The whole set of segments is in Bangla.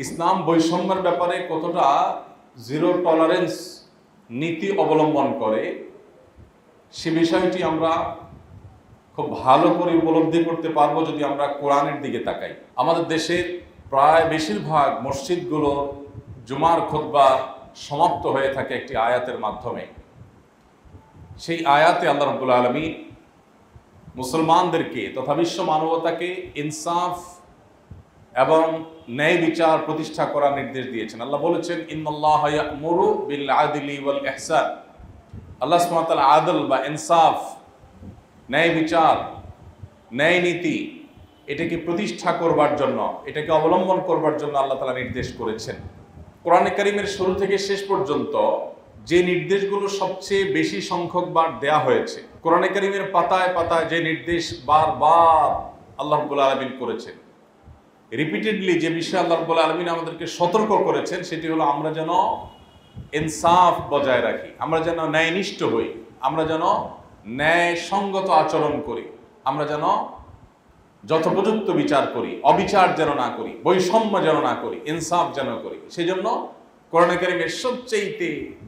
ইসলাম বৈষম্যের ব্যাপারে কতটা জিরো টলারেন্স নীতি অবলম্বন করে সে বিষয়টি আমরা খুব ভালো করে উপলব্ধি করতে পারবো যদি আমরা কোরআনের দিকে তাকাই। আমাদের দেশের প্রায় বেশিরভাগ মসজিদগুলো জুমার খুতবা সমাপ্ত হয়ে থাকে একটি আয়াতের মাধ্যমে। সেই আয়াতে আল্লাহ রাব্বুল আলামিন মুসলমানদেরকে তথা বিশ্ব মানবতাকে ইনসাফ এবং ন্যায় বিচার প্রতিষ্ঠা করার নির্দেশ দিয়েছেন। আল্লাহ বলেছেন, ইন্নাল্লাহা ইয়া'মুরু বিল আদলি ওয়াল ইহসান। আল্লাহ সুবহানাহু ওয়া তাআলা আদল বা ইনসাফ, ন্যায় বিচার, ন্যায় নীতি এটাকে প্রতিষ্ঠা করবার জন্য, এটাকে অবলম্বন করবার জন্য আল্লাহ তাআলা নির্দেশ করেছেন। কোরআনে কারীমের শুরু থেকে শেষ পর্যন্ত যে নির্দেশগুলো সবচেয়ে বেশি সংখ্যকবার দেয়া হয়েছে, কোরআনে কারীমের পাতায় পাতায় যে নির্দেশ বারবার আল্লাহ রাব্বুল আলামিন করেছেন, রিপিটেডলি যে বিষয়ে আল্লাহ রাব্বুল আলামিন আমাদেরকে সতর্ক করেছেন, সেটি হলো আমরা যেন ইনসাফ বজায় রাখি, আমরা যেন ন্যায়নিষ্ঠ হই, আমরা যেন ন্যায় সঙ্গত আচরণ করি, আমরা যেন যথোপযুক্ত বিচার করি, অবিচার যেন না করি, বৈষম্য যেন না করি, ইনসাফ যেন করি। সেই জন্য কোরআনে কারীমের সবচেয়ে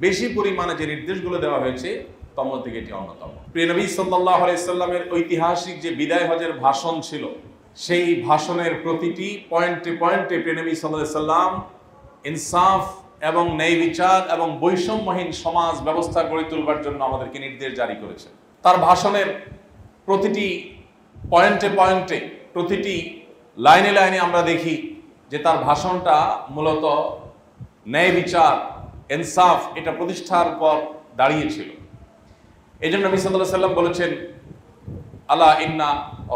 বেশি পরিমাণে যে নির্দেশগুলো দেওয়া হয়েছে তার মধ্যে এটি অন্যতম। প্রিয় নবী সাল্লাল্লাহু আলাইহি সাল্লামের ঐতিহাসিক যে বিদায় হজের ভাষণ ছিল, সেই ভাষণের প্রতিটি পয়েন্টে পয়েন্টে প্রিয় নবী সাল্লাল্লাহু আলাইহি সাল্লাম ইনসাফ এবং ন্যায় বিচার এবং বৈষম্যহীন সমাজ ব্যবস্থা গড়ে তুলবার জন্য আমাদেরকে নির্দেশ জারি করেছেন। তার ভাষণের প্রতিটি পয়েন্টে পয়েন্টে, প্রতিটি লাইনে লাইনে আমরা দেখি যে তার ভাষণটা মূলত ন্যায় বিচার, ইনসাফ এটা প্রতিষ্ঠার পর দাঁড়িয়েছিল। এই জন্য নবী সাল্লাল্লাহু আলাইহি সাল্লাম বলেছেন, আলা ইন্না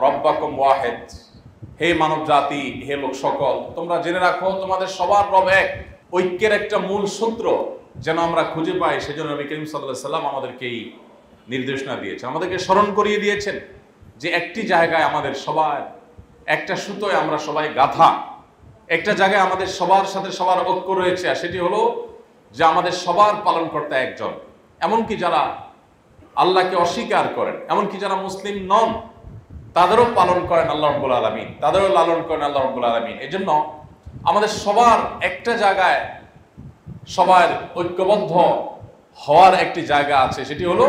রব্বাকুম ওয়াহিদ, হে মানব জাতি, হে লোক সকল, তোমরা জেনে রাখো তোমাদের সবার রব এক। ঐক্যের একটা মূল সূত্র যেন আমরা খুঁজে পাই, সেজন্য নবী করিম সাল্লাল্লাহু আলাইহি সাল্লাম আমাদেরকে এই নির্দেশনা দিয়েছেন, আমাদেরকে স্মরণ করিয়ে দিয়েছেন যে একটি জায়গায় আমাদের সবার, একটা সুতোয় আমরা সবাই গাঁথা, একটা জায়গায় আমাদের সবার সাথে সবার ঐক্য রয়েছে, আর সেটি হলো যে আমাদের সবার পালনকর্তা একজন। এমনকি যারা আল্লাহকে অস্বীকার করেন, এমনকি যারা মুসলিম নন, তাদেরও পালন করেন আল্লাহ রাব্বুল আলামিন, তাদেরও লালন করেন আল্লাহ রাব্বুল আলামিন। এজন্য আমাদের সবার একটা জায়গায় সবার ঐক্যবদ্ধ হওয়ার একটি জায়গা আছে, সেটি হলো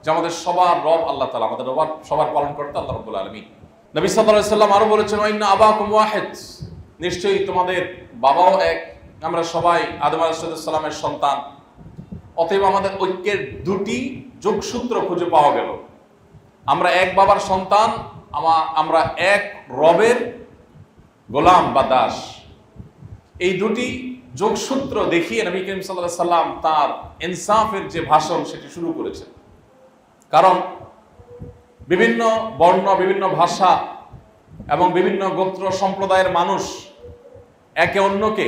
যে আমাদের সবার রব আল্লাহ তাআলা, আমাদের সবার পালনকর্তা আল্লাহ রাব্বুল আলামিন। নবী সাল্লাল্লাহু আলাইহি সাল্লাম আরো বলেছেন, ইন্না আবাকুম ওয়াহিদ, নিশ্চয়ই তোমাদের বাবাও এক, আমরা সবাই আদম আলাইহিস সালামের সন্তান। অতএব আমাদের ঐক্যের দুটি যোগসূত্র খুঁজে পাওয়া গেল। আমরা এক বাবার সন্তান, আমরা এক রবের গোলাম বা দাস। এই দুটি যোগসূত্র দেখিয়ে নবী করিম সাল্লাল্লাহু আলাইহি সাল্লাম তার ইনসাফের যে ভাষণ সেটি শুরু করেছেন। কারণ বিভিন্ন বর্ণ, বিভিন্ন ভাষা এবং বিভিন্ন গোত্র সম্প্রদায়ের মানুষ একে অন্যকে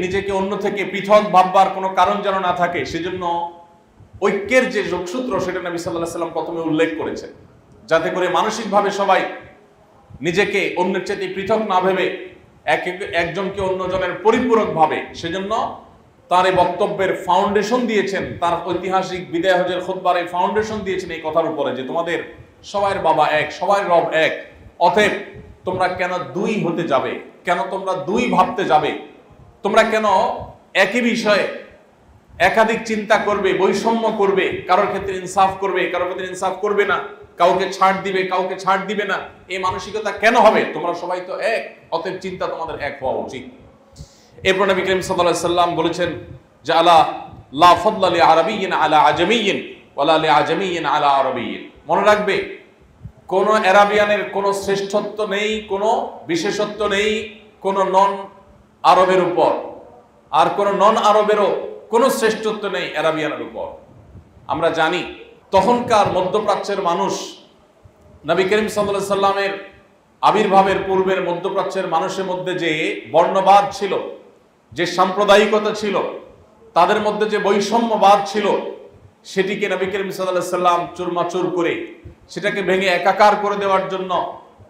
নিজেকে অন্য থেকে পৃথক ভাববার কোনো কারণ যেন না থাকে, সেজন্য ঐক্যের যে যোগসূত্র সেটা নবী সাল্লাল্লাহু আলাইহি সাল্লাম প্রথমে উল্লেখ করেছেন, যাতে করে মানসিকভাবে সবাই নিজেকে অন্যের চেয়ে পৃথক না ভেবে একজনকে অন্যজনের পরিপূরক ভাবে। সেজন্য তার এই বক্তব্যের ফাউন্ডেশন দিয়েছেন, তার ঐতিহাসিক বিদায় হজের খুতবার এই ফাউন্ডেশন দিয়েছেন এই কথার উপরে যে তোমাদের সবার বাবা এক, সবার রব এক। অতএব তোমরা কেন দুই হতে যাবে, কেন তোমরা দুই ভাবতে যাবে, তোমরা কেন একই বিষয়ে একাধিক চিন্তা করবে, বৈষম্য করবে, কারোর ক্ষেত্রে ইনসাফ করবে, কারোর ক্ষেত্রে ইনসাফ করবে না, কাউকে ছাড় দিবে, কাউকে ছাড় দিবে না, এই মানসিকতা কেন হবে? তোমরা সবাই তো এক, অতএব চিন্তা তোমাদের এক হওয়া উচিত। এরপর নবী করিম সাল্লাল্লাহু আলাইহি সাল্লাম বলেছেন যে আলা লা ফাদলা লি আরাবিয়্যিন আলা আজামিয়্যিন ওয়ালা লি আজামিয়্যিন আলা আরাবিয়্যিন। মনে রাখবে, কোন আরাবিয়ানের কোনো শ্রেষ্ঠত্ব নেই, কোনো বিশেষত্ব নেই কোন নন আরবের উপর, আর কোন নন আরবেরও কোনো শ্রেষ্ঠত্ব নেই আরাবিয়ানের উপর। আমরা জানি তখনকার মধ্যপ্রাচ্যের মানুষ, নবী করিম সাল্লাল্লাহু আলাইহি সাল্লামের আবির্ভাবের পূর্বের মধ্যপ্রাচ্যের মানুষের মধ্যে যে বর্ণবাদ ছিল, যে সাম্প্রদায়িকতা ছিল, তাদের মধ্যে যে বৈষম্যবাদ ছিল, সেটিকে নবী করিম সাল্লাল্লাহু আলাইহি সাল্লাম চুরমাচুর করে, সেটাকে ভেঙে একাকার করে দেওয়ার জন্য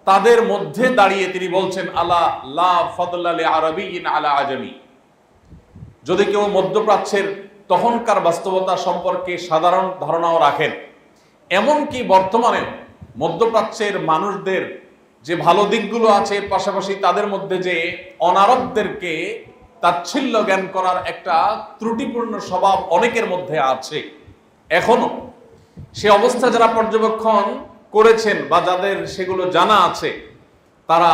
তাদের মধ্যে দাঁড়িয়ে তিনি বলছেন, আলা লা ফাদলা লি আরাবিয়্যিন আলা আজামি। যদি কেউ মধ্যপ্রাচ্যের তখনকার বাস্তবতা সম্পর্কে সাধারণ ধারণাও রাখেন, এমনকি বর্তমানে মধ্যপ্রাচ্যের মানুষদের যে ভালো দিকগুলো আছে, এর পাশাপাশি তাদের মধ্যে যে অনারবদেরকে তাচ্ছিল্য জ্ঞান করার একটা ত্রুটিপূর্ণ স্বভাব অনেকের মধ্যে আছে এখনো। সে অবস্থা যারা পর্যবেক্ষণ করেছেন বা যাদের সেগুলো জানা আছে, তারা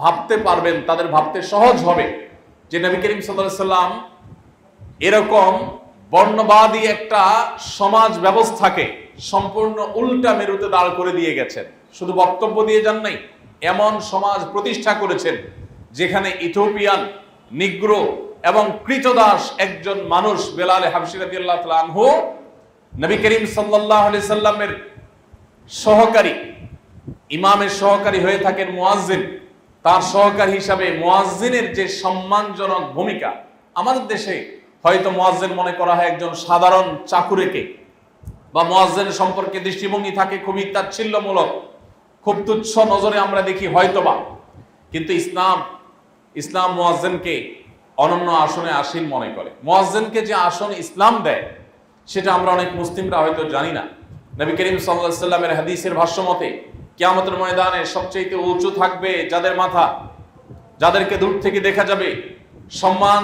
ভাবতে পারবেন, তাদের ভাবতে সহজ হবে যে নবী করিম সাল্লাল্লাহু আলাইহি সাল্লাম এরকম বর্ণবাদী একটা সমাজ ব্যবস্থাকে সম্পূর্ণ উল্টা মেরুতে দাঁড় করে দিয়ে গেছেন। শুধু বক্তব্য দিয়ে যান নাই, এমন সমাজ প্রতিষ্ঠা করেছেন যেখানে ইথিওপিয়ান, নিগ্রো এবং কৃতদাস একজন মানুষ বেলাল হাবশী রাদিয়াল্লাহু তাআলা আনহু নবী করিম সাল্লাল্লাহু আলাইহি সাল্লামের সহকারী, ইমামের সহকারী হয়ে থাকেন মুয়াজ্জিন। তার সহকারী হিসাবে মুয়াজ্জিনের যে সম্মানজনক ভূমিকা, আমাদের দেশে হয়তো মুয়াজ্জিন মনে করা হয় একজন সাধারণ চাকুরেকে, বা মুয়াজ্জিনের সম্পর্কে দৃষ্টিভঙ্গি থাকে খুবই তাচ্ছিল্যমূলক, খুব তুচ্ছ নজরে আমরা দেখি হয়তোবা। কিন্তু ইসলাম মুয়াজ্জিনকে অনন্য আসনে আসীন মনে করে। মুয়াজ্জিনকে যে আসন ইসলাম দেয় সেটা আমরা অনেক মুসলিমরা হয়তো জানি না। নবী করিম সাল্লাল্লাহু আলাইহি সাল্লামের হাদিসের ভাষ্য মতে কিয়ামতের ময়দানে সবচেয়ে উঁচু থাকবে যাদের মাথা, যাদেরকে দূর থেকে দেখা যাবে, সম্মান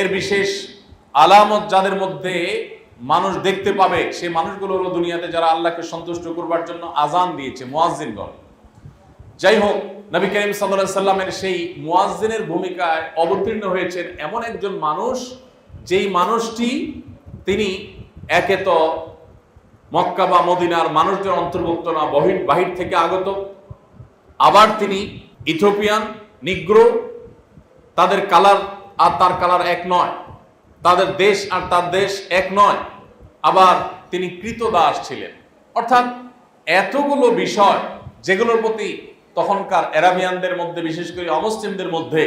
এর বিশেষ আলামত যাদের মধ্যে মানুষ দেখতে পাবে, সেই মানুষগুলো হলো দুনিয়াতে যারা আল্লাহকে সন্তুষ্ট করবার জন্য আজান দিয়েছে, মুয়াজ্জিনগণ। যাই হোক, নবী করিম সাল্লাল্লাহু আলাইহি সাল্লামের সেই মুয়াজ্জিনের ভূমিকায় অবতীর্ণ হয়েছেন এমন একজন মানুষ, যেই মানুষটি তিনি একে তো মক্কা বা মদিনার মানুষদের অন্তর্ভুক্ত না, বাহির থেকে আগত, আবার তিনি ইথিওপিয়ান, নিগ্রো, তাদের কালার আর তার কালার এক নয়, তাদের দেশ আর তার দেশ এক নয়, আবার তিনি কৃতদাস ছিলেন। অর্থাৎ এতগুলো বিষয় যেগুলোর প্রতি তখনকার আরাবিয়ানদের মধ্যে, বিশেষ করে অমুসলিমদের মধ্যে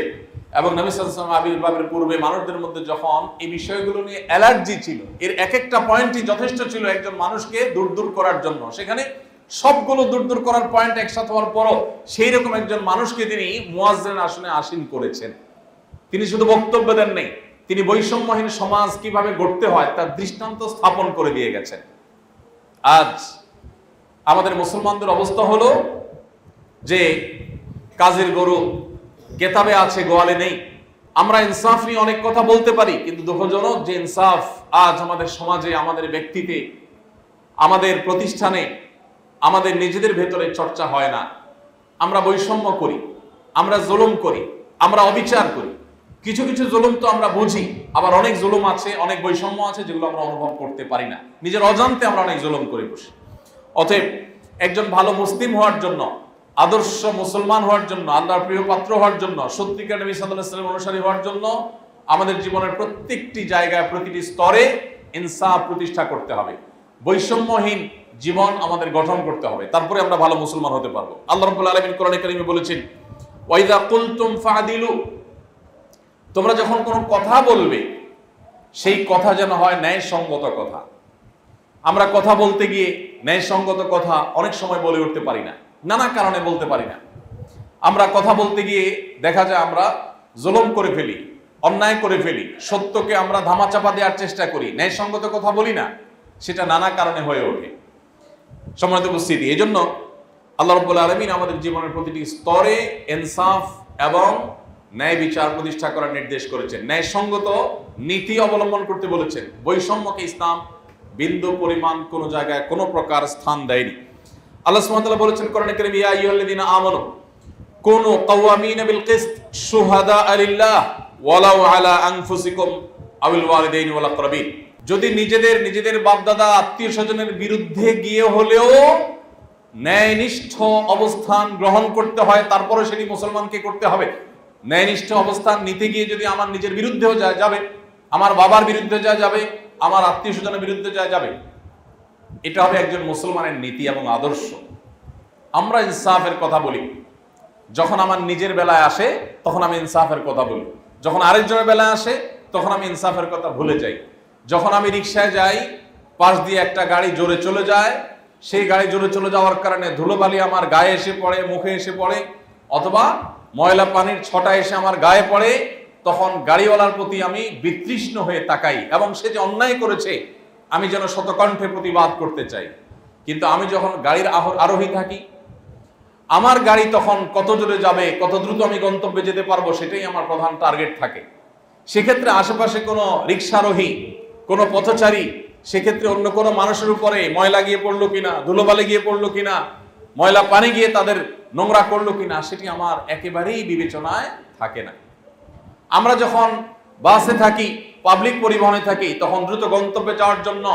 এবং নবী সাল্লাল্লাহু আলাইহি ওয়াসাল্লাম আবির্ভাবের পূর্বে মানুষদের মধ্যে যখন এই বিষয়গুলো নিয়ে অ্যালার্জি ছিল, এর এক একটা পয়েন্টই যথেষ্ট ছিল একজন মানুষকে দূর করার জন্য। সেখানে সবগুলো দূর করার পয়েন্ট একসাথে হওয়ার পরও সেই রকম একজন মানুষকে তিনি মুয়াজ্জিন আসনে আসীন করেছেন। তিনি শুধু বক্তব্য দেন নেই, তিনি বৈষম্যহীন সমাজ কিভাবে গড়তে হয় তার দৃষ্টান্ত স্থাপন করে দিয়ে গেছেন। আজ আমাদের মুসলমানদের অবস্থা হলো যে কাজের গরু কেতাবে আছে, গোয়ালে নেই। আমরা ইনসাফ নিয়ে অনেক কথা বলতে পারি, কিন্তু দুঃখজনক যে ইনসাফ আজ আমাদের সমাজে, আমাদের ব্যক্তিতে, আমাদের প্রতিষ্ঠানে, আমাদের নিজেদের ভেতরে চর্চা হয় না। আমরা বৈষম্য করি, আমরা জুলুম করি, আমরা অবিচার করি। কিছু কিছু জুলুম তো আমরা বুঝি, আবার অনেক জুলুম আছে, অনেক বৈষম্য আছে যেগুলো আমরা অনুভব করতে পারি না। নিজের অজান্তে আমরা অনেক জুলুম করে বসি। অতএব একজন ভালো মুসলিম হওয়ার জন্য, আদর্শ মুসলমান হওয়ার জন্য, আল্লাহর প্রিয় পাত্র হওয়ার জন্য, সত্যিকার নবী সাল্লাল্লাহু আলাইহি ওয়াসাল্লাম অনুসারী হওয়ার জন্য আমাদের জীবনের প্রত্যেকটি জায়গায়, প্রতিটি স্তরে ইনসাফ প্রতিষ্ঠা করতে হবে। বৈষম্যহীন জীবন আমাদের গঠন করতে হবে, তারপরে আমরা ভালো মুসলমান হতে পারবো। আল্লাহ রাব্বুল আলামিন কোরআনে কারীমে বলেছেন, ওয়াইদা কুলতুম ফাদিলু, তোমরা যখন কোনো কথা বলবে সেই কথা যেন হয় ন্যায়সঙ্গত কথা। আমরা কথা বলতে গিয়ে ন্যায়সঙ্গত কথা অনেক সময় বলে উঠতে পারি না, নানা কারণে বলতে পারি না। আমরা কথা বলতে গিয়ে দেখা যায় আমরা জুলুম করে ফেলি, অন্যায় করে ফেলি, সত্যকে আমরা ধামাচাপা দেওয়ার চেষ্টা করি, ন্যায়সঙ্গত কথা বলি না, সেটা নানা কারণে হয়ে ওঠে। সম্মানিত উপস্থিতি, এই জন্য আল্লাহ রাব্বুল আলামিন আমাদের জীবনের প্রতিটি স্তরে ইনসাফ এবং ন্যায় বিচার প্রতিষ্ঠা করার নির্দেশ করেছেন, ন্যায়সঙ্গত নীতি অবলম্বন করতে বলেছেন। বৈষম্যকে ইসলাম বিন্দু পরিমাণ কোনো জায়গায় কোনো প্রকার স্থান দেয়নি। আল্লাহ সুবহানাহু ওয়া তাআলা বলেছেন কোরআনে কারীমে, ইয়া আইয়ুহাল্লাযীনা আমানু কুনু কাওয়ামিনা বিল কিসত শুহাদাআ লিল্লাহ ওয়ালাউ আলা আনফুসিকুম আওয়াল ওয়ালিদাইনি ওয়াল আকরাবিন। যদি নিজেদের বাপদাদা, আত্মীয় স্বজনের বিরুদ্ধে গিয়ে হলেও ন্যায়নিষ্ঠ অবস্থান গ্রহণ করতে হয়, তারপরে সেটি মুসলমানকে করতে হবে। ন্যায়নিষ্ঠ অবস্থান নিতে গিয়ে যদি আমার নিজের বিরুদ্ধেও যাবে, আমার বাবার বিরুদ্ধে যাবে, আমার আত্মীয় স্বজনের বিরুদ্ধে যাবে, এটা হবে একজন মুসলমানের নীতি এবং আদর্শ। আমরা ইনসাফের কথা বলি, যখন আমার নিজের বেলায় আসে তখন আমি ইনসাফের কথা বলি, যখন আরেকজনের বেলায় আসে তখন আমি ইনসাফের কথা ভুলে যাই। যখন আমি রিকশায় যাই, পাশ দিয়ে একটা গাড়ি জোরে চলে যায়, সেই গাড়ি জোরে চলে যাওয়ার কারণে ধুলোবালি আমার গায়ে এসে পড়ে, মুখে এসে পড়ে, অথবা ময়লা পানির ছটা এসে আমার গায়ে পড়ে, তখন গাড়িওয়ালার প্রতি আমি বিতৃষ্ণ হয়ে তাকাই এবং সে যে অন্যায় করেছে আমি যেন শতকণ্ঠে প্রতিবাদ করতে চাই। কিন্তু আমি যখন গাড়ির আরোহী থাকি, আমার গাড়ি তখন কত জোরে যাবে, কত দ্রুত আমি গন্তব্যে যেতে পারবো, সেটাই আমার প্রধান টার্গেট থাকে। সেক্ষেত্রে আশেপাশে কোনো রিক্সারোহী, কোনো পথচারী, সেক্ষেত্রে অন্য কোনো মানুষের উপরে ময়লা গিয়ে পড়লো কিনা, ধুলোবালি গিয়ে পড়লো কিনা, ময়লা পানি গিয়ে তাদের নোংরা করলো কিনা, সেটি আমার একেবারেই বিবেচনায় থাকে না। আমরা যখন বাসে থাকি, পাবলিক পরিবহনে থাকি, তখন দ্রুত গন্তব্যে যাওয়ার জন্য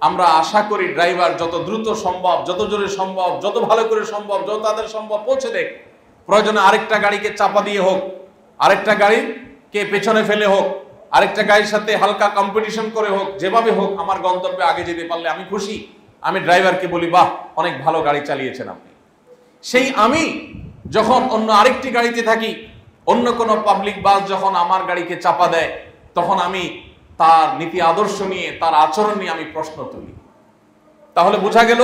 আমরা আশা করি ড্রাইভার যত দ্রুত সম্ভব, যত জোরে সম্ভব, যত ভালো করে সম্ভব, যত তাদের সম্ভব পৌঁছে দেখ। প্রয়োজনে আরেকটা গাড়িকে চাপা দিয়ে হোক, আরেকটা গাড়িকে পেছনে ফেলে হোক, আরেকটা গাড়ির সাথে হালকা কম্পিটিশন করে হোক, যেভাবে হোক আমার গন্তব্যে আগে যেতে পারলে আমি খুশি। আমি ড্রাইভারকে বলি, বাহ, অনেক ভালো গাড়ি চালিয়েছেন আপনি। সেই আমি যখন অন্য আরেকটি গাড়িতে থাকি, অন্য কোনো পাবলিক বাস যখন আমার গাড়িকে চাপা দেয়, তখন আমি তার নীতি আদর্শ নিয়ে, তার আচরণ নিয়ে আমি প্রশ্ন তুলি। তাহলে বোঝা গেল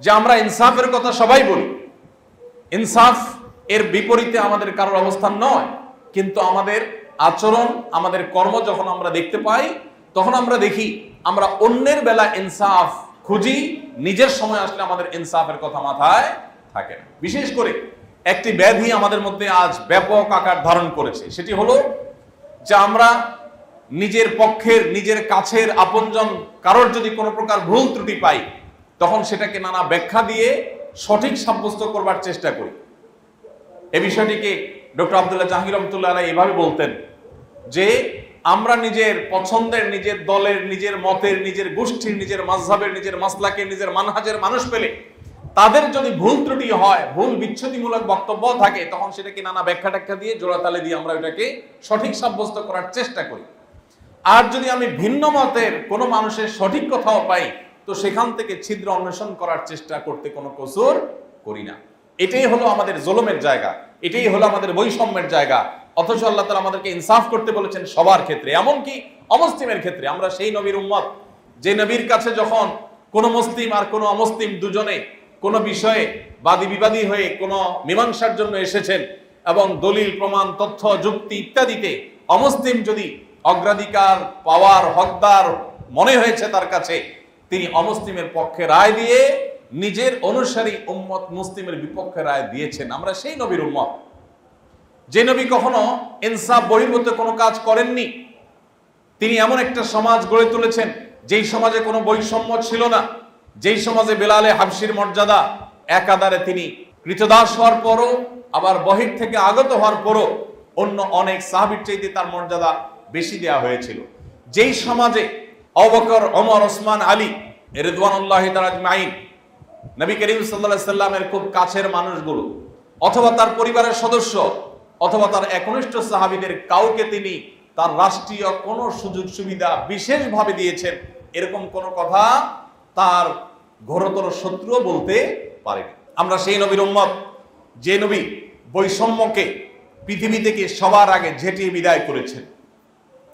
যে আমরা ইনসাফের কথা সবাই বলি, ইনসাফ এর বিপরীতে আমাদের কারোর অবস্থান নয়, কিন্তু আমাদের আচরণ, আমাদের কর্ম যখন আমরা দেখতে পাই, তখন আমরা দেখি আমরা অন্যের বেলা ইনসাফ খুঁজি, নিজের সময় আসলে আমাদের ইনসাফের কথা মাথায় থাকে না। বিশেষ করে একটি ব্যাধি আমাদের মধ্যে আজ ব্যাপক আকার ধারণ করেছে, সেটি হলো যে আমরা নিজের পক্ষের, নিজের কাছের আপনজন কারোর যদি কোনো প্রকার ভুল ত্রুটি পাই, তখন সেটাকে নানা ব্যাখ্যা দিয়ে সঠিক সাব্যস্ত করবার চেষ্টা করি। এই বিষয়টিকে ডক্টর আব্দুল্লাহ জাহাঙ্গীর রহমতুল্লাহ আলাইহি এভাবে বলতেন যে আমরা নিজের পছন্দের, নিজের দলের, নিজের মতের, নিজের গোষ্ঠীর, নিজের মাযহাবের, নিজের মাসলাকের, নিজের মানহাজের মানুষ পেলে তাদের যদি ভুল ত্রুটি হয়, ভুল বিচ্ছুতিমূলক বক্তব্য থাকে, তখন সেটাকে নানা ব্যাখ্যা ট্যাখ্যা দিয়ে, জোড়াতালে দিয়ে আমরা এটাকে সঠিক সাব্যস্ত করার চেষ্টা করি। আর যদি আমি ভিন্ন মতের কোনো মানুষের সঠিক কথাও পাই, তো সেখান থেকে ছিদ্র অন্বেষণ করার চেষ্টা করতে কোনো কসুর করি না। এটাই হলো আমাদের জুলুমের জায়গা, এটাই হলো আমাদের বৈষম্যের জায়গা। অথচ আল্লাহ তাআলা আমাদেরকে ইনসাফ করতে বলেছেন সবার ক্ষেত্রে, এমনকি অমুসলিমের ক্ষেত্রে। আমরা সেই নবীর উম্মত, যে নবীর কাছে যখন কোনো মুসলিম আর কোনো অমুসলিম দুজনে কোনো বিষয়ে বাদী বিবাদী হয়ে কোনো মীমাংসার জন্য এসেছেন, এবং দলিল, প্রমাণ, তথ্য, যুক্তি ইত্যাদিতে অমুসলিম যদি অগ্রাধিকার পাওয়ার হকদার মনে হয়েছে তার কাছে, তিনি অমুসলিমের পক্ষে রায় দিয়ে নিজের অনুসারী উম্মত মুসলিমের বিপক্ষে রায় দিয়েছেন। আমরা সেই নবীর উম্মত, যে নবী কখনো ইনসাফ বহির্ভূত কোনো কাজ করেননি। তিনি এমন একটা সমাজ গড়ে তুলেছেন যেই সমাজে কোনো বৈষম্য ছিল না, যেই সমাজে বেলালে হাবশির মর্যাদা একাধারে তিনি কৃতদাস হওয়ার পরও, আবার বহির থেকে আগত হওয়ার পরও অন্য অনেক সাহাবীর চাইতে তার মর্যাদা বেশি দেওয়া হয়েছিল। যেই সমাজে আবু বকর, ওমর, ওসমান, আলী রিদওয়ানুল্লাহি তাআলা আজমাইন, নবী করিম সাল্লাল্লাহু আলাইহি সাল্লামের খুব কাছের মানুষগুলো, অথবা তার পরিবারের সদস্য, অথবা তার একনিষ্ঠ সাহাবীদের কাউকে তিনি তার রাষ্ট্রীয় কোনো সুযোগ সুবিধা বিশেষভাবে দিয়েছেন, এরকম কোনো কথা তার ঘোরতর শত্রুও বলতে পারেনি। আমরা সেই নবীর উম্মত, যে নবী বৈষম্যকে পৃথিবী থেকে সবার আগে ঝেঁটিয়ে বিদায় করেছেন,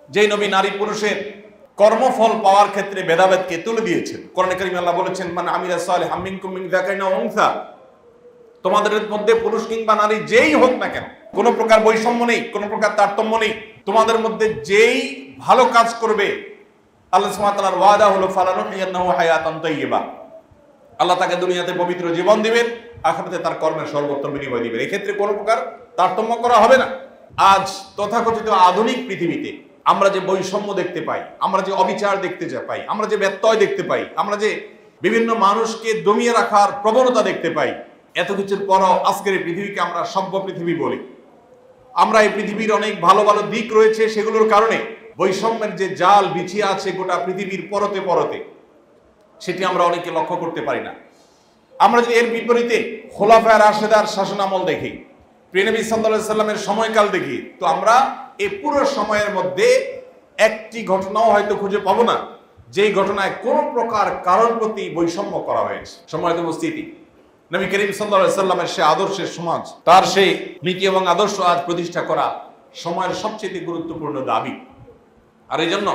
যে নবী নারী পুরুষের কর্মফল পাওয়ার ক্ষেত্রে ভেদাভেদকে তুলে দিয়েছেন। কোরআনে কারিমে আল্লাহ বলেছেন, মান আমিলা সালিহাম মিনকুম মিন যাকারিন ওয়া উনসা, তোমাদের মধ্যে পুরুষ কিংবা নারী যেই হোক না কেন, কোনো প্রকার বৈষম্য নেই, কোনো প্রকার তারতম্য নেই। তোমাদের মধ্যে যেই ভালো কাজ করবে, আল্লাহ সুবহানাহু ওয়া তাআলার ওয়াদা হলো ফালানুহিয়ান্নাহু হায়াতান তাইয়্যিবা, আল্লাহ তাকে দুনিয়াতে পবিত্র জীবন দিবেন, আখিরাতে তার কর্মের সর্বোত্তম বিনিময় দিবেন। এই ক্ষেত্রে কোনো প্রকার তারতম্য করা হবে না। আজ তথাকথিত আধুনিক পৃথিবীতে আমরা যে বৈষম্য দেখতে পাই, আমরা যে অবিচার দেখতে পাই, আমরা যে ব্যত্যয় দেখতে পাই, আমরা যে বিভিন্ন মানুষকে দমিয়ে রাখার প্রবণতা দেখতে পাই, এত কিছুর পরও আজকের এই পৃথিবীকে আমরা সভ্য পৃথিবী বলি। আমরা এই পৃথিবীর অনেক ভালো ভালো দিক রয়েছে, সেগুলোর কারণে বৈষম্যের যে জাল বিছিয়ে আছে গোটা পৃথিবীর পরতে পরতে, সেটি আমরা অনেকে লক্ষ্য করতে পারি না। আমরা যদি এর বিপরীতে খোলাফায়ে রাশেদার শাসনামল দেখি, প্রিয় নবী সাল্লাল্লাহু আলাইহি সাল্লামের সময়কাল দেখি, তো আমরা এই পুরো সময়ের মধ্যে একটি ঘটনাও হয়তো খুঁজে পাবো না যেই ঘটনায় কোন প্রকার কারণ প্রতি বৈষম্য করা হয়েছে। সম্মানিত উপস্থিতি, নবী করিম সাল্লাল্লাহু আলাইহি সাল্লামের সেই আদর্শের সমাজ, তার সেই নীতি এবং আদর্শ আজ প্রতিষ্ঠা করা সময়ের সবচেয়ে গুরুত্বপূর্ণ দাবি। আর এই জন্য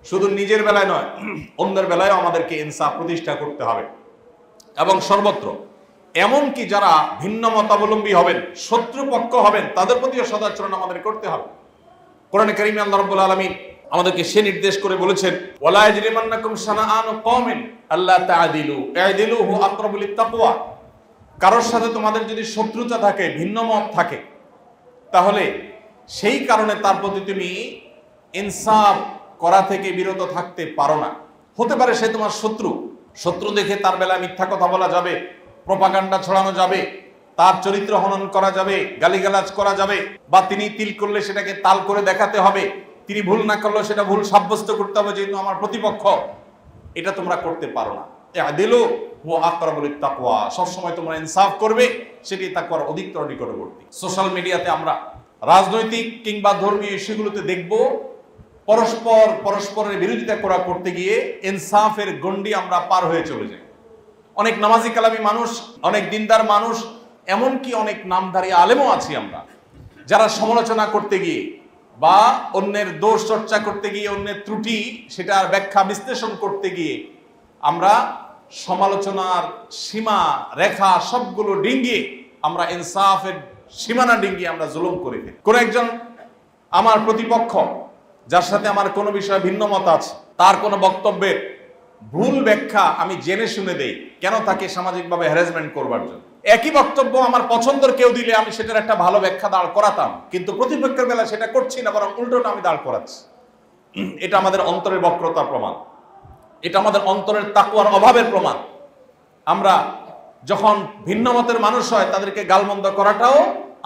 শুধু নিজের বেলায় নয়, অন্যের বেলায় আমাদেরকে ইনসাফ প্রতিষ্ঠা করতে হবে, এবং সর্বত্র, এমনকি যারা ভিন্ন মতাবলম্বী হবেন, শত্রুপক্ষ হবেন, তাদের প্রতিও সদাচরণ আমাদের করতে হবে। কোরআনে কারিমে আল্লাহ রাব্বুল আলামিন আমাদেরকে সে নির্দেশ করে বলেছেন, ওয়ালা ইয়াজরিমান্নাকুম শানাআনু কওমিন আল্লা তা'দিলু ই'দিলু হুয়া আকরাবু লিত-তাকওয়া, কারোর সাথে তোমাদের যদি শত্রুতা থাকে, ভিন্ন মত থাকে, তাহলে সেই কারণে তার প্রতি তুমি ইনসাফ করা থেকে বিরত থাকতে পারো না। হতে পারে সে তোমার শত্রু দেখে তার বেলায় মিথ্যা কথা বলা যাবে, প্রপাগান্ডা ছড়ানো যাবে, তার চরিত্র হনন করা যাবে, গালিগালাজ করা যাবে, বা তিনি তিল করলে সেটাকে তাল করে দেখাতে হবে, তিনি ভুল না করলে সেটা ভুল সাব্যস্ত করতে হবে যেহেতু আমার প্রতিপক্ষ। এটা তোমরা করতে পারো না। দিলো ও আকরাবুল তাকওয়া, সবসময় তোমরা ইনসাফ করবে, সেটি তাকওয়ার অধিকতর নিকটবর্তী। সোশ্যাল মিডিয়াতে আমরা রাজনৈতিক কিংবা ধর্মীয় ইস্যুগুলোতে দেখব পরস্পরের বিরোধিতা করতে গিয়ে ইনসাফের গণ্ডি আমরা পার হয়ে চলে যাই। অনেক নামাজি কালামি মানুষ, অনেক দিনদার মানুষ, এমনকি অনেক নামধারী আলেমও আছি আমরা, যারা সমালোচনা করতে গিয়ে বা অন্যের দোষ চর্চা করতে গিয়ে, অন্যের ত্রুটি সেটার ব্যাখ্যা বিশ্লেষণ করতে গিয়ে আমরা সমালোচনার সীমা রেখা সবগুলো ডিঙ্গিয়ে, আমরা ইনসাফের সীমানা ডিঙ্গিয়ে আমরা জুলুম করে ফেলি। কোন একজন আমার প্রতিপক্ষ, যার সাথে আমার কোনো বিষয়ে ভিন্ন মত আছে, তার কোনো বক্তব্যের ভুল ব্যাখ্যা আমি জেনে শুনে দেই, কেন তাকে সামাজিকভাবে হ্যারাসমেন্ট করবার জন্য। একই বক্তব্য আমার পছন্দের কেউ দিলে আমি সেটার একটা ভালো ব্যাখ্যা দাঁড় করাতাম, কিন্তু প্রতিপক্ষের বেলা সেটা করছি না, বরং উল্টোটা আমি দাঁড় করাচ্ছি। এটা আমাদের অন্তরের বক্রতার প্রমাণ, এটা আমাদের অন্তরের তাকওয়ার অভাবের প্রমাণ। আমরা যখন ভিন্ন মতের মানুষ হয় তাদেরকে গালমন্দ করাটাও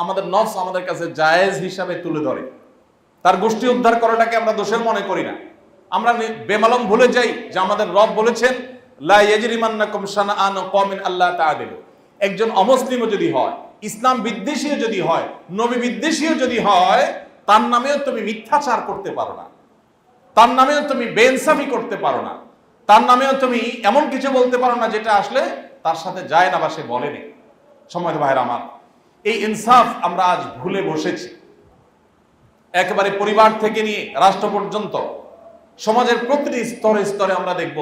আমাদের নফস আমাদের কাছে জায়েজ হিসাবে তুলে ধরে। তার গোষ্ঠী উদ্ধার করাটাকে আমরা দোষের মনে করি না। আমরা বেমালম ভুলে যাই যে আমাদের রব বলেছেন লা ইয়াজরিমান্নাকুম শানাআনু কওমিন আল্লাহ তাআদিলু। একজন অমুসলিমও যদি হয়, ইসলাম বিদ্বেষীও যদি হয়, নবী বিদ্বেষীও যদি হয়, তার নামেও তুমি মিথ্যাচার করতে পারো না, তার নামেও তুমি বেইনসাফি করতে পারো না, তার নামেও তুমি এমন কিছু বলতে পারো না যেটা আসলে তার সাথে যায় না বা সে বলেনি। সম্মানিত ভাইরা আমার, এই ইনসাফ আমরা আজ ভুলে বসেছি। একেবারে পরিবার থেকে নিয়ে রাষ্ট্র পর্যন্ত সমাজের প্রতিটি স্তরে স্তরে আমরা দেখব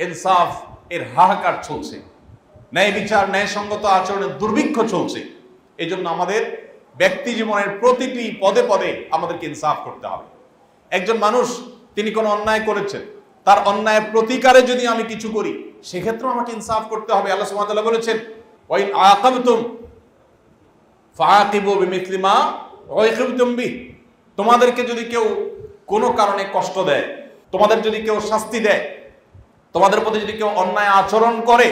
ইনসাফ এর হাহাকার চলছে, ন্যায় বিচার ন্যায়সঙ্গত আচরণের দুর্ভিক্ষ চলছে। এই জন্য আমাদের ব্যক্তি জীবনের প্রতিটি পদে পদে আমাদেরকে ইনসাফ করতে হবে। একজন মানুষ তিনি কোনো অন্যায় করেছেন, তার অন্যায়ের প্রতিকারে যদি আমি কিছু করি, সেক্ষেত্রেও আমাকে ইনসাফ করতে হবে। আল্লাহ সুবহানাহু ওয়া তাআলা বলেছেন ওয়াইন আকাবতুম ফাআকিবু বিমিসলি মা উকিবতুম বিহি। তোমাদেরকে যদি কেউ কোনো কারণে কষ্ট দেয়, তোমাদের যদি কেউ শাস্তি দেয়, তোমাদের প্রতি যদি কেউ অন্যায় আচরণ করে,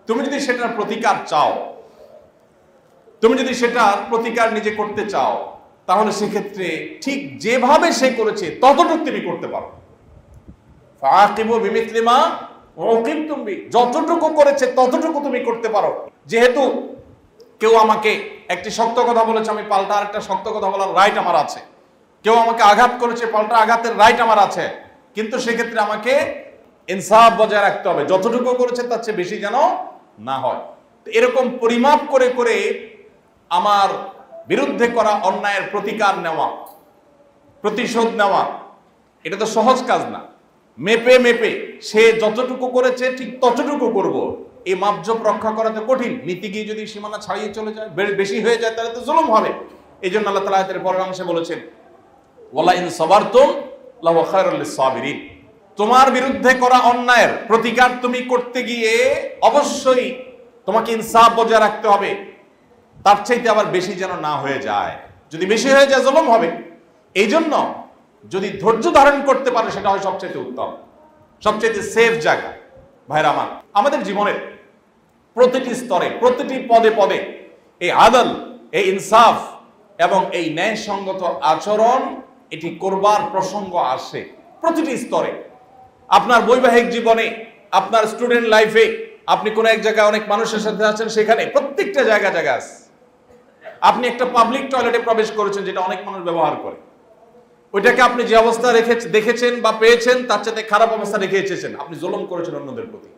তুমি যদি সেটার প্রতিকার চাও, তুমি যদি সেটার প্রতিকার নিজে করতে চাও, তাহলে সেক্ষেত্রে ঠিক যেভাবে সে করেছে ততটুকু তুমি করতে পারো। ফাআকিবু বিমিসলি মা উকিবতুম বিহি, যতটুকু করেছে ততটুকু তুমি করতে পারো। যেহেতু কেউ আমাকে একটি শক্ত কথা বলেছে, আমি পাল্টা আরেকটা শক্ত কথা বলার রাইট আমার আছে। কেউ আমাকে আঘাত করেছে, পাল্টা আঘাতের রাইট আমার আছে, কিন্তু সেক্ষেত্রে আমাকে ইনসাফ বজায় রাখতে হবে। যতটুকু করেছে তার চেয়ে বেশি যেন না হয়। এরকম পরিমাপ করে করে আমার বিরুদ্ধে করা অন্যায়ের প্রতিকার নেওয়া, প্রতিশোধ নেওয়া, এটা তো সহজ কাজ না। মেপে মেপে সে যতটুকু করেছে ঠিক ততটুকু করব, এই মাপজোপ রক্ষা করা তো কঠিন। নীতি গিয়ে যদি সীমানা ছাড়িয়ে চলে যায়, বেশি হয়ে যায়, তাহলে তো জুলুম হবে। এই জন্য আল্লাহ তাআলা আয়াতের পরের অংশে বলেছেন ওয়ালা ইন সাবারতুম লাহু খায়রুল লিস-সাবিরিন। তোমার বিরুদ্ধে করা অন্যায়ের প্রতিকার তুমি করতে গিয়ে অবশ্যই তোমাকে ইনসাফ বজায় রাখতে হবে, তার চাইতে আবার বেশি যেন না হয়ে যায়। যদি বেশি হয়ে যায় জুলুম হবে। এই জন্য যদি ধৈর্য ধারণ করতে পারে সেটা হয় সবচেয়ে উত্তম, সবচেয়ে সেফ জায়গা। ভাইরা আমার, আমাদের জীবনের প্রতিটি স্তরে প্রতিটি পদে পদে এই আদল, এই ইনসাফ এবং এই ন্যায়সঙ্গত আচরণ এটি করবার প্রসঙ্গ আসে প্রতিটি স্তরে। আপনার বৈবাহিক জীবনে, আপনার স্টুডেন্ট লাইফে, আপনি কোনো এক জায়গায় অনেক মানুষের সাথে আছেন, সেখানে প্রত্যেকটা জায়গা আছে। আপনি একটা পাবলিক টয়লেটে প্রবেশ করেছেন যেটা অনেক মানুষ ব্যবহার করে, ওইটাকে আপনি যে অবস্থা দেখেছেন বা পেয়েছেন তার চাইতে খারাপ অবস্থা রেখে এসেছেন, আপনি জুলুম করেছেন অন্যদের প্রতি।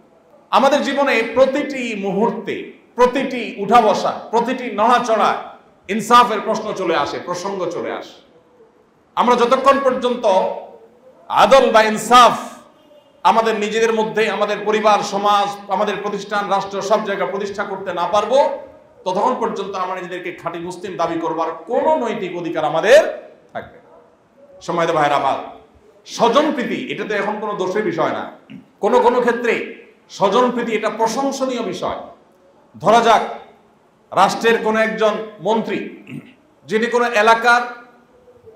আমাদের জীবনে প্রতিটি মুহূর্তে, প্রতিটি উঠা বসা, প্রতিটি নড়াচড়া ইনসাফের প্রশ্ন চলে আসে, প্রসঙ্গ চলে আসে। আমরা যতক্ষণ পর্যন্ত আদল বা ইনসাফ আমাদের নিজেদের মধ্যে, আমাদের পরিবার, সমাজ, আমাদের প্রতিষ্ঠান, রাষ্ট্র, সব জায়গায় প্রতিষ্ঠা করতে না পারবো, ততক্ষণ পর্যন্ত আমরা নিজেদেরকে খাঁটি মুসলিম দাবি করবার কোনো নৈতিক অধিকার আমাদের থাকবে না। সম্মানিত ভাইরা আমার, স্বজন প্রীতি এটা তো এখন কোনো দোষের বিষয় না। কোনো কোনো ক্ষেত্রে স্বজন প্রীতি এটা প্রশংসনীয় বিষয়। ধরা যাক রাষ্ট্রের কোন একজন মন্ত্রী, যিনি কোনো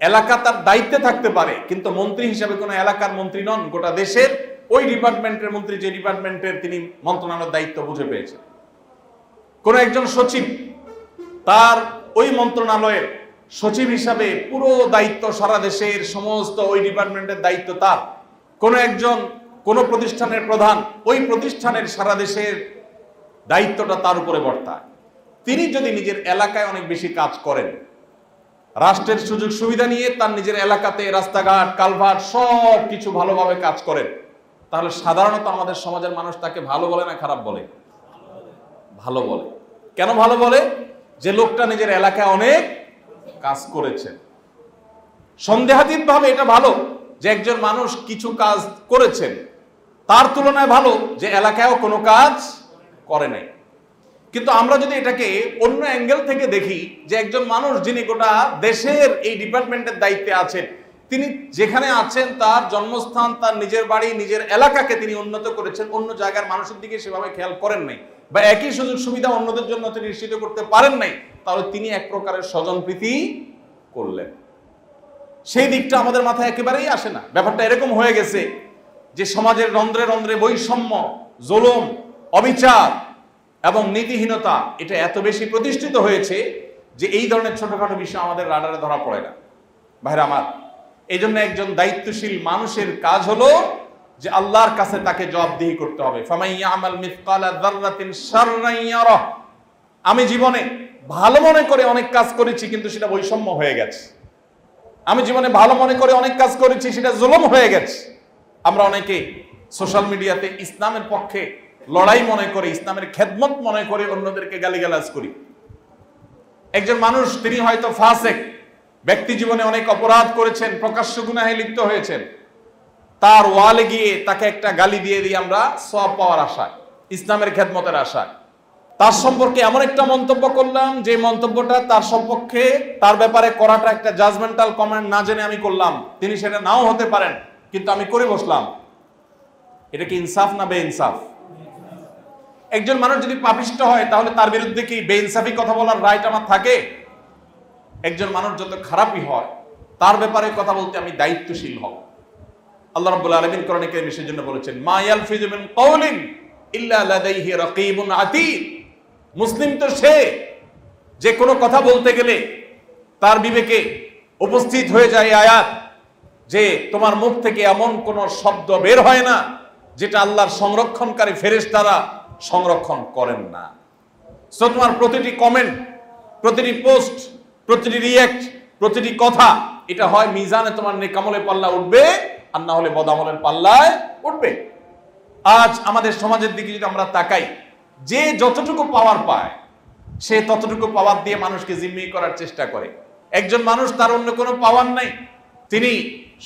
এলাকা তার দায়িত্বে থাকতে পারে, কিন্তু মন্ত্রী হিসেবে কোনো এলাকার মন্ত্রী নন, গোটা দেশের ওই ডিপার্টমেন্টের মন্ত্রী, যে ডিপার্টমেন্টের তিনি মন্ত্রণালয়ের দায়িত্ব বুঝে পেয়েছেন। কোন একজন সচিব, তার ওই মন্ত্রণালয়ের সচিব হিসাবে পুরো দায়িত্ব, সারা দেশের সমস্ত ওই ডিপার্টমেন্টের দায়িত্ব তার। কোন প্রতিষ্ঠানের প্রধান, ওই প্রতিষ্ঠানের সারা দেশের দায়িত্বটা তার উপরে বর্তায়। তিনি যদি নিজের এলাকায় অনেক বেশি কাজ করেন, রাষ্ট্রের সুযোগ সুবিধা নিয়ে তার নিজের এলাকাতে রাস্তাঘাট, কালভার্ট সব কিছু ভালোভাবে কাজ করেন, তাহলে সাধারণত আমাদের সমাজের মানুষ তাকে ভালো বলে না খারাপ বলে? ভালো বলে। কেন ভালো বলে? যে লোকটা নিজের এলাকায় অনেক কাজ করেছেন। সন্দেহাতীত ভাবে এটা ভালো যে একজন মানুষ কিছু কাজ করেছেন, তার তুলনায় ভালো যে এলাকায়ও কোনো কাজ করে নাই। কিন্তু আমরা যদি এটাকে অন্য অ্যাঙ্গেল থেকে দেখি, যে একজন মানুষ যিনি গোটা দেশের এই ডিপার্টমেন্টের দায়িত্বে আছেন, তিনি যেখানে আছেন তার জন্মস্থান, তার নিজের বাড়ি, নিজের এলাকাকে তিনি উন্নত করেছেন, অন্য জায়গার মানুষের দিকে সেভাবে খেয়াল করেন নাই, বা একই সুযোগ সুবিধা অন্যদের জন্য তিনি নিশ্চিত করতে পারেন নাই, তাহলে তিনি এক প্রকারের স্বজনপ্রীতি করলেন। সেই দিকটা আমাদের মাথায় একেবারেই আসে না। ব্যাপারটা এরকম হয়ে গেছে যে সমাজের রন্ধ্রে রন্ধ্রে বৈষম্য, জুলুম, অবিচার এবং নীতিহীনতা এটা এত বেশি প্রতিষ্ঠিত হয়েছে যে এই ধরনের ছোটখাটো বিষয় আমাদের রাডারে ধরা পড়ে না। ভাইরা আমার, এই জন্য একজন দায়িত্বশীল মানুষের কাজ হলো যে আল্লাহর কাছে তাকে জবাবদিহি করতে হবে। ফামাইয়ামাল মিসকালা যাররাতিন শাররান ইয়ারাহ। আমি জীবনে ভালো মনে করে অনেক কাজ করেছি, কিন্তু সেটা বৈষম্য হয়ে গেছে। আমি জীবনে ভালো মনে করে অনেক কাজ করেছি, সেটা জুলুম হয়ে গেছে। আমরা অনেকে সোশ্যাল মিডিয়াতে ইসলামের পক্ষে লড়াই মনে করে, ইসলামের খেদমত মনে করে অন্যদেরকে গালিগালাজ করি। একজন মানুষ, তিনি হয়তো ফাসেক, ব্যক্তি জীবনে অনেক অপরাধ করেছেন, প্রকাশ্য গুনাহে লিপ্ত হয়েছেন, তার ওয়ালে গিয়ে তাকে একটা গালি দিয়ে দিই আমরা সওয়াব পাওয়ার আশায়, ইসলামের খেদমতের আশায়। তার সম্পর্কে এমন একটা মন্তব্য করলাম যে মন্তব্যটা তার সম্পর্কে, তার ব্যাপারে করাটা একটা জাজমেন্টাল কমেন্ট না জেনে আমি করলাম, তিনি সেটা নাও হতে পারেন, কিন্তু আমি করে বসলাম। এটা কি ইনসাফ না বেইনসাফ? একজন মানুষ যদি পাপিষ্ট হয়, তাহলে তার বিরুদ্ধে কি বেইনসাফি কথা বলার রাইট আমার থাকে? একজন মানুষ যত খারাপই হয়, তার ব্যাপারে কথা বলতে আমি দায়িত্বশীল হব। আল্লাহ রাব্বুল আলামিন কোরআনে কারীমে সেজন্য বলেছেন, মা ইয়ালফিজু মিন কাওলিন ইল্লা লাদাইহি রাকীবুন আতীদ। মুসলিম তো সে যে কোনো কথা বলতে গেলে তার বিবেকে উপস্থিত হয়ে যায় আয়াত, যে তোমার মুখ থেকে এমন কোন শব্দ বের হয় না যেটা আল্লাহর সংরক্ষণকারী ফেরেশতারা সংরক্ষণ করেন না। সো তোমার প্রতিটি কমেন্ট, প্রতিটি পোস্ট, প্রতিটি রিঅ্যাক্ট, প্রতিটি কথা, এটা হয় মিজানে তোমার নেকামলের পাল্লা উঠবে, আর না হলে বদামলের পাল্লায় উঠবে। আজ আমাদের সমাজের দিকে যদি আমরা তাকাই, যে যতটুকু পাওয়ার পায় সে ততটুকু পাওয়ার দিয়ে মানুষকে জিম্মি করার চেষ্টা করে। একজন মানুষ, তার অন্য কোনো পাওয়ার নাই, তিনি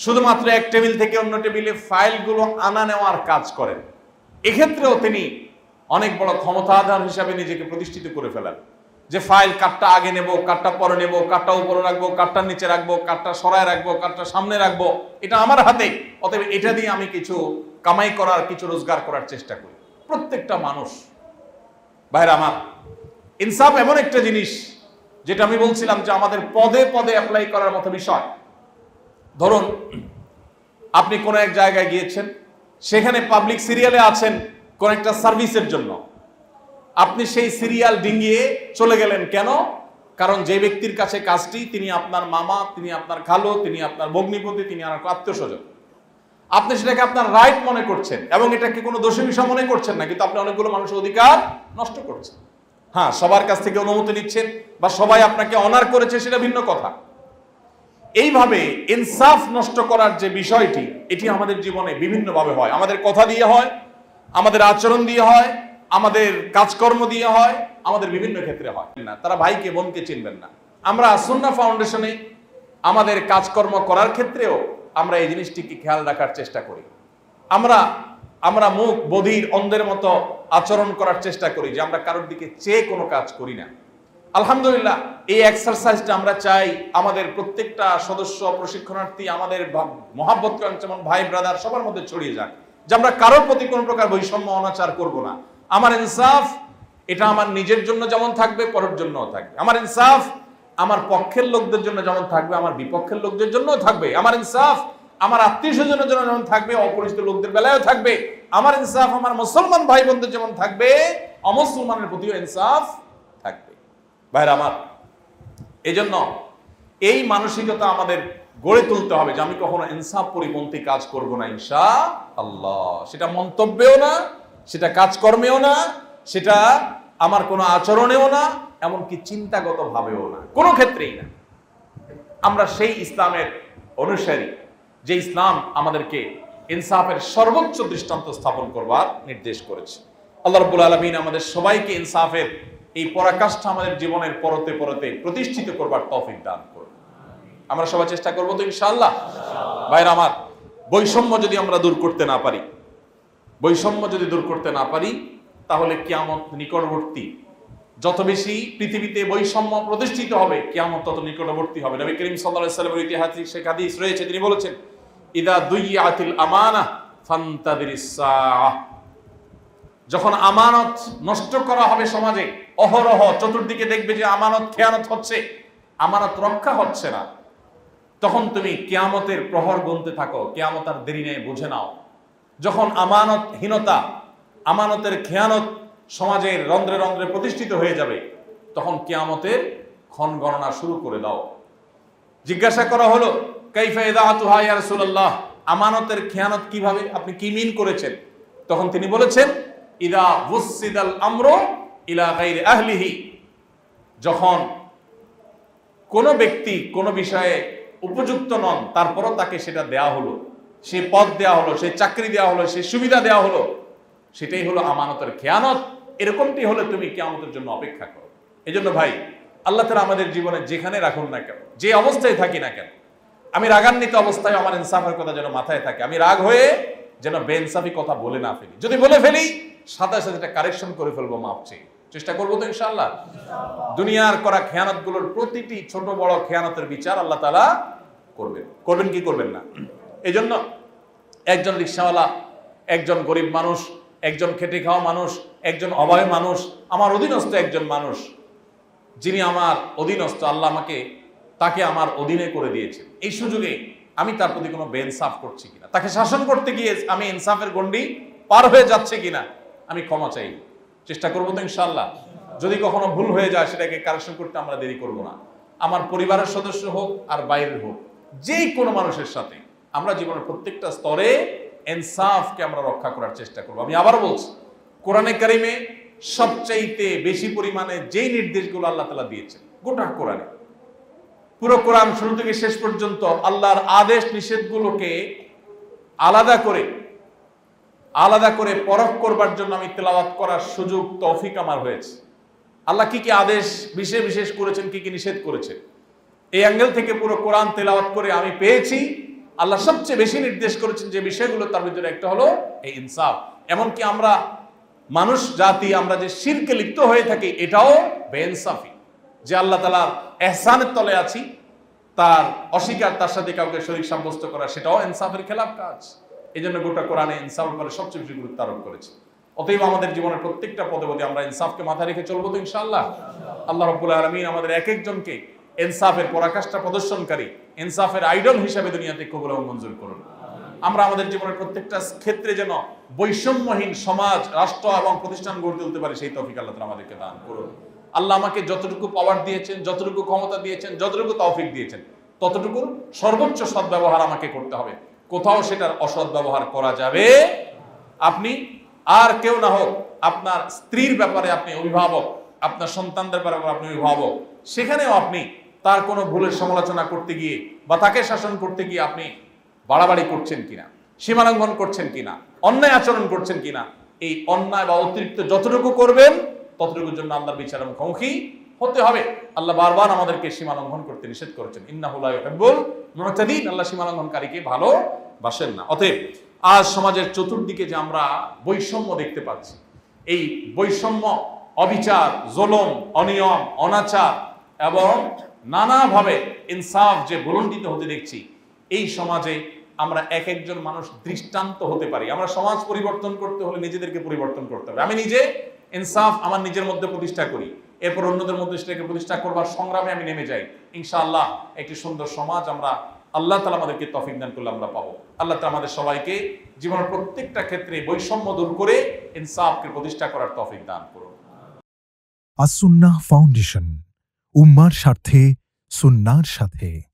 শুধুমাত্র এক টেবিল থেকে অন্য টেবিলে ফাইলগুলো আনা নেওয়ার কাজ করেন। এক্ষেত্রেও তিনি অনেক বড় ক্ষমতাধর হিসাবে নিজেকে প্রতিষ্ঠিত করে ফেলেন, যে ফাইল কাটটা আগে নেব, কাটটা পরে নেব, কাটটা উপরে রাখবো, কাটটার নিচে রাখবো, কাটটা সরায় রাখবো, কাটটা সামনে রাখবো, এটা আমার হাতে, অতএব এটা দিয়ে আমি কিছু কামাই করার, কিছু রোজগার করার চেষ্টা করি। প্রত্যেকটা মানুষ, ভাইরা আমার, ইনসাফ এমন একটা জিনিস যেটা আমি বলছিলাম যে আমাদের পদে পদে অ্যাপ্লাই করার মতো বিষয়। ধরুন, আপনি কোন এক জায়গায় গিয়েছেন, সেখানে পাবলিক সিরিয়ালে আছেন কোন একটা সার্ভিসের জন্য, আপনি সেই সিরিয়াল ডিঙ্গিয়ে চলে গেলেন। কেন? কারণ যে ব্যক্তির কাছে কাজটি, তিনি আপনার মামা, তিনি আপনার খালু, তিনি আপনার ভগ্নিপতি, তিনি আপনার আত্মীয় স্বজন। আপনি সেটাকে আপনার রাইট মনে করছেন এবং এটাকে কোনো দোষী বিষয় মনে করছেন না, কিন্তু আপনি অনেকগুলো মানুষের অধিকার নষ্ট করছেন। হ্যাঁ, সবার কাছ থেকে অনুমতি নিচ্ছেন বা সবাই আপনাকে অনার করেছে, সেটা ভিন্ন কথা। এইভাবে ইনসাফ নষ্ট করার যে বিষয়টি, এটি আমাদের জীবনে বিভিন্নভাবে হয়। আমাদের কথা দিয়ে হয়, আমাদের আচরণ দিয়ে হয়, আমাদের কাজকর্ম দিয়ে হয়, আমাদের বিভিন্ন ক্ষেত্রে হয় না। তারা ভাইকে বোনকে চিনবেন না। আমরা সুন্নাহ ফাউন্ডেশনে আমাদের কাজকর্ম করার ক্ষেত্রেও আমরা এই জিনিসটিকে খেয়াল রাখার চেষ্টা করি। আমরা মুখ বধির অন্ধের মতো আচরণ করার চেষ্টা করি, যে আমরা কারোর দিকে চেয়ে কোনো কাজ করি না। আলহামদুলিল্লাহ, এই এক্সারসাইজটা আমরা চাই আমাদের প্রত্যেকটা সদস্য, প্রশিক্ষণার্থী, আমাদের মহাব্বত করেন যেমন ভাই ব্রাদার সবার মধ্যে ছড়িয়ে যাক, যে আমরা কারোর প্রতি কোনো প্রকার বৈষম্য অনাচার করব না। আমার ইনসাফ এটা আমার নিজের জন্য যেমন থাকবে, পরের জন্যও থাকবে। আমার ইনসাফ আমার পক্ষের লোকদের জন্য যেমন থাকবে, আমার বিপক্ষের লোকদের জন্যও থাকবে। আমার ইনসাফ আমার আত্মীয় স্বজনের জন্য যেমন থাকবে, অপরিচিত লোকদের বেলায়ও থাকবে। আমার ইনসাফ আমার মুসলমান ভাই বোনদের যেমন থাকবে, অমুসলমানের প্রতিও ইনসাফ থাকবে। ভাইরা আমার, এজন্য এই মানসিকতা আমাদের গড়ে তুলতে হবে যে আমি কখনো ইনসাফ পরিপন্থী কাজ করব না ইনশাআল্লাহ। সেটা মন্তব্যেও না, সেটা কাজকর্মেও না, সেটা আমার কোনো আচরণেও না, এমনকি চিন্তাগত ভাবেও না, কোনো ক্ষেত্রেই না। আমরা সেই ইসলামের অনুসারী যে ইসলাম আমাদেরকে ইনসাফের সর্বোচ্চ দৃষ্টান্ত স্থাপন করবার নির্দেশ করেছে। আল্লাহ রাব্বুল আলামিন আমাদের সবাইকে ইনসাফের এই পরাকাষ্ঠা আমাদের জীবনের পরতে পরতে প্রতিষ্ঠিত করবার তৌফিক দান করুন। আমরা সবাই চেষ্টা করবো তো ইনশাআল্লাহ। ভাইরা আমার, বৈষম্য যদি আমরা দূর করতে না পারি, বৈষম্য যদি দূর করতে না পারি, তাহলে কিয়ামত নিকটবর্তী। যত বেশি পৃথিবীতে বৈষম্য প্রতিষ্ঠিত হবে, কিয়ামত তত নিকটবর্তী হবে। নবী করিম সাল্লাল্লাহু আলাইহি ওয়াসাল্লামের ঐতিহাসিক হাদিস রয়েছে, তিনি বলেছেন, ইদা দুইয়াতিল আমানাহ ফান্তাদিরিস সাআহ। যখন আমানত নষ্ট করা হবে সমাজে, অহরহ চতুর্দিকে দেখবে যে আমানত খেয়ানত হচ্ছে, আমানত রক্ষা হচ্ছে না, তখন তুমি কিয়ামতের প্রহর গুনতে থাকো। কিয়ামত আর দেরি নেই, বুঝে নাও। যখন আমানতহীনতা, আমানতের খেয়ানত সমাজের রন্ধ্রে রন্ধ্রে প্রতিষ্ঠিত হয়ে যাবে, তখন কিয়ামতের ক্ষণ গণনা শুরু করে দাও। জিজ্ঞাসা করা হলো, কাইফা ইদাআতুহা ইয়া রাসূলুল্লাহ, আমানতের খেয়ানত কিভাবে, আপনি কি মিন করেছেন? তখন তিনি বলেছেন, ইদা ওয়ুসিদাল আমরু ইলা গায়রি আহলিহি, যখন কোন ব্যক্তি কোন বিষয়ে উপযুক্ত নন, তারপরও তাকে সেটা দেয়া হলো, সে পদ দেয়া হলো, সে চাকরি দেয়া হলো, সে সুবিধা দেয়া হলো, সেটাই হলো আমানতের খেয়ানত। এরকমটি হলে তুমি কিয়ামতের জন্য অপেক্ষা করো। এজন্য ভাই, আল্লাহ তাআলা আমাদের জীবনে যেখানে রাখুন না কেন, যে অবস্থায় থাকি না কেন, আমি রাগান্বিত অবস্থায় আমার ইনসাফের কথা যেন মাথায় থাকে। আমি রাগ হয়ে যেন বেইনসাফি কথা বলে না ফেলি। যদি বলে ফেলি, সাথে সাথে এটা কারেকশন করে ফেলবো, মাপ চেয়ে। চেষ্টা করবো তো ইনশাআল্লাহ। দুনিয়ার করা খেয়ানত গুলোর প্রতিটি ছোট বড় খেয়ানতের বিচার আল্লাহ তাআলা করবেন। করবেন কি করবেন না? এই জন্য একজন রিকশাওয়ালা, একজন গরিব মানুষ, একজন খেটে খাওয়া মানুষ, একজন অভয় মানুষ, আমার অধীনস্থ একজন মানুষ, যিনি আমার অধীনস্থ, আল্লাহ তাকে আমার অধীনে করে দিয়েছে। এই সুযোগে আমি তার প্রতি কোনো বেইনসাফ করছি কিনা, তাকে শাসন করতে গিয়ে আমি ইনসাফের গণ্ডি পার হয়ে যাচ্ছে কিনা, আমি ক্ষমা চাই। চেষ্টা করবো তো ইনশাআল্লাহ। যদি কখনো ভুল হয়ে যায়, সেটাকে কারেকশন করতে আমরা দেরি করবো না। আমার পরিবারের সদস্য হোক আর বাইরের হোক, যে কোনো মানুষের সাথে আমরা জীবনের প্রত্যেকটা স্তরে ইনসাফকে আমরা রক্ষা করার চেষ্টা করবো। আমি আবার বলছি, কোরআনে কারিমে সবচাইতে বেশি পরিমাণে যেই নির্দেশগুলো আল্লাহ তাআলা দিয়েছেন, গোটা কোরআনে, পুরো কোরআন শুরু থেকে শেষ পর্যন্ত আল্লাহর আদেশ নিষেধগুলোকে আলাদা করে পরখ করবার জন্য আমি তেলাওয়াত করার সুযোগ, তৌফিক আমার হয়েছে। আল্লাহ কি কি আদেশ বিশেষ করেছেন, কি কি নিষেধ করেছেন, এই অ্যাঙ্গেল থেকে পুরো কোরআন তেলাওয়াত করে আমি পেয়েছি আল্লাহ সবচেয়ে বেশি নির্দেশ করেছেন যে বিষয়গুলো, তার ভিতরে একটা হলো এই ইনসাফ। এমনকি আমরা মানুষ জাতি, আমরা যে শিরকে লিপ্ত হয়ে থাকি, এটাও বেইনসাফি। যে আল্লাহ তাআলার ইহসানের তলে আছি, তার অস্বীকার, তার সাথে কাউকে শরীক সাব্যস্ত করা, সেটাও ইনসাফের খেলাফ কাজ। এই জন্য গোটা কোরআনে ইনসাফের উপরে সবচেয়ে বেশি গুরুত্ব আরোপ করেছে। অতএব আমাদের জীবনের প্রত্যেকটা পদে পদে আমরা ইনসাফকে মাথায় রেখে চলবো তো ইনশাআল্লাহ। আল্লাহ রাব্বুল আলামিন আমাদের এক একজনকে ইনসাফের পরাকাষ্ঠা প্রদর্শনকারী, ইনসাফের আইডল হিসাবে দুনিয়াতে কবুল এবং মঞ্জুর করুন। আমরা আমাদের জীবনের প্রত্যেকটা ক্ষেত্রে যেন বৈষম্যহীন সমাজ, রাষ্ট্র এবং প্রতিষ্ঠান গড়ে তুলতে পারি, সেই তৌফিক আল্লাহ তাআলা আমাদেরকে দান করুন। আল্লাহ আমাকে যতটুকু পাওয়ার দিয়েছেন, যতটুকু ক্ষমতা দিয়েছেন, যতটুকু তৌফিক দিয়েছেন, ততটুকুর সর্বোচ্চ সদ্ব্যবহার আমাকে করতে হবে। কোথাও সেটার অসৎ ব্যবহার করা যাবে। আপনি আর কেউ না হোক, আপনার স্ত্রীর ব্যাপারে আপনি অভিভাবক, আপনার সন্তানদের ব্যাপারে আপনি অভিভাবক, সেখানেও আপনি তার কোনো ভুলের সমালোচনা করতে গিয়ে বা তাকে শাসন করতে গিয়ে আপনি বাড়াবাড়ি করছেন কিনা, সীমালঙ্ঘন করছেন কিনা, অন্যায় আচরণ করছেন কিনা, এই অন্যায় বা অতিরিক্ত যতটুকু করবেন, ততটুকুর জন্য আল্লাহর বিচারের মুখোমুখি হতে হবে। আল্লাহ বারবার আমাদেরকে সীমালঙ্ঘন করতে নিষেধ করেছেন, ইন্নাহু লা ইউহিব্বুল মুতাদিন, আল্লাহ সীমালঙ্ঘনকারীকে ভালোবাসেন না। অতএব আজ সমাজের চতুর্দিকে যে আমরা বৈষম্য দেখতে পাচ্ছি, এই বৈষম্য, অবিচার, জুলুম, অনিয়ম, অনাচার এবং নানাভাবে ইনসাফ যে ভুলণ্ঠিত হতে দেখছি, এই সমাজে আমরা এক একজন মানুষ দৃষ্টান্ত হতে পারি। আমরা সমাজ পরিবর্তন করতে হলে নিজেদেরকে পরিবর্তন করতে হবে। আমি নিজে ইনসাফ আমার নিজের মধ্যে প্রতিষ্ঠা করি, এরপর অন্যদের মধ্যে সেটাকে প্রতিষ্ঠা করবার সংগ্রামে আমি নেমে যাই। ইনশাআল্লাহ একটি সুন্দর সমাজ আমরা আল্লাহ তাআলা আমাদেরকে তৌফিক দান করলে আমরা পাবো। আল্লাহ তাআলা আমাদের সবাইকে জীবনের প্রত্যেকটা ক্ষেত্রে বৈষম্য দূর করে ইনসাফকে প্রতিষ্ঠা করার তৌফিক দান করুন। আস-সুন্নাহ ফাউন্ডেশন, উম্মার স্বার্থে সুন্নাহর সাথে।